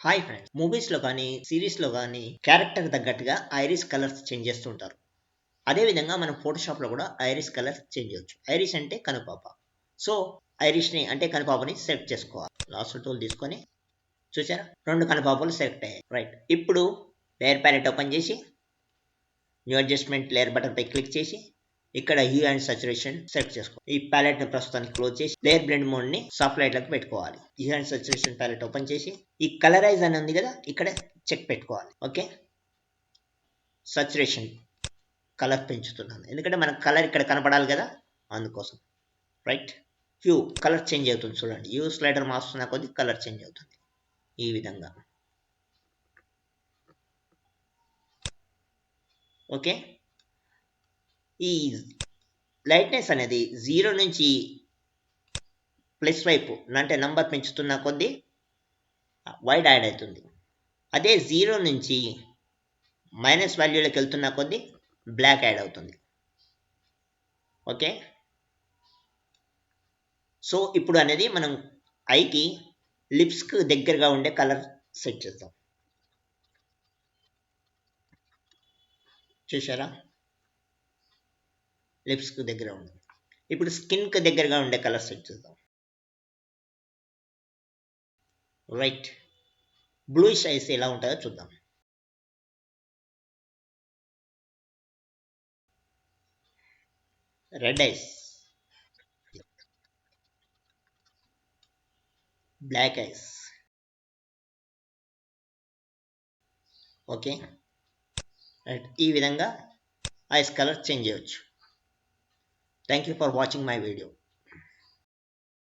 Hi friends, మూవీస్లో కానీ సిరీస్లో కానీ క్యారెక్టర్ తగ్గట్టుగా ఐరిస్ కలర్స్ చేంజ్ చేస్తుంటారు. అదేవిధంగా మనం ఫోటోషాప్లో కూడా ఐరిస్ కలర్స్ చేంజ్ చేయొచ్చు. ఐరిస్ అంటే కనుపాప. సో ఐరిష్ని అంటే కనుపాపని సెలెక్ట్ చేసుకోవాలి. లాస్ట్ టూల్ తీసుకొని చూసారా, రెండు కనుపాపలు సెలెక్ట్ అయ్యాయి. రైట్, ఇప్పుడు లేయర్ ప్యాలెట్ ఓపెన్ చేసి న్యూ అడ్జస్ట్మెంట్ లేయర్ బటన్ పై క్లిక్ చేసి ఇక్కడ హ్యూ అండ్ సచురేషన్ సెలెక్ట్ చేసుకో. ఈ ప్యాలెట్ ని ప్రస్తుతానికి క్లోజ్ చేసి లేయర్ బ్లెండ్ మోడ్ ని సాఫ్ట్ లైట్ లకు పెట్టుకోవాలి. హ్యూ అండ్ సచురేషన్ ప్యాలెట్ ఓపెన్ చేసి ఈ కలరైజ్ అని ఉంది కదా, ఇక్కడ చెక్ పెట్టుకోవాలి. ఓకే, సచురేషన్ కలర్ పెంచుతున్నాను ఎందుకంటే మనకు కలర్ ఇక్కడ కనపడాలి కదా, అందుకోసం. రైట్, హ్యూ కలర్ చేంజ్ అవుతుంది చూడండి. హ్యూ స్లైడర్ మార్చుతున్న కొద్ది కలర్ చేంజ్ అవుతుంది ఈ విధంగా. ఓకే, ఈ లైట్నెస్ అనేది 0 నుంచి ప్లస్ వైపు అంటే నంబర్ పెంచుతున్న కొద్దీ వైడ్ యాడ్ అవుతుంది. అదే 0 నుంచి మైనస్ వాల్యూలోకి వెళ్తున్న కొద్దీ బ్లాక్ యాడ్ అవుతుంది. ఓకే, సో ఇప్పుడు అనేది మనం ఐకి లిప్స్కి దగ్గరగా ఉండే కలర్ సెట్ చేద్దాం. చూసారా, లిప్స్కి దగ్గర ఉంది. ఇప్పుడు స్కిన్కి దగ్గరగా ఉండే కలర్ సెట్ చేద్దాం. రైట్, బ్లూయిష్ ఐస్ ఎలా ఉంటుందో చూద్దాం. Red eyes, black eyes. Okay, right, ఈ విధంగా ఐస్ కలర్ చేంజ్ చేయవచ్చు. Thank you for watching my video.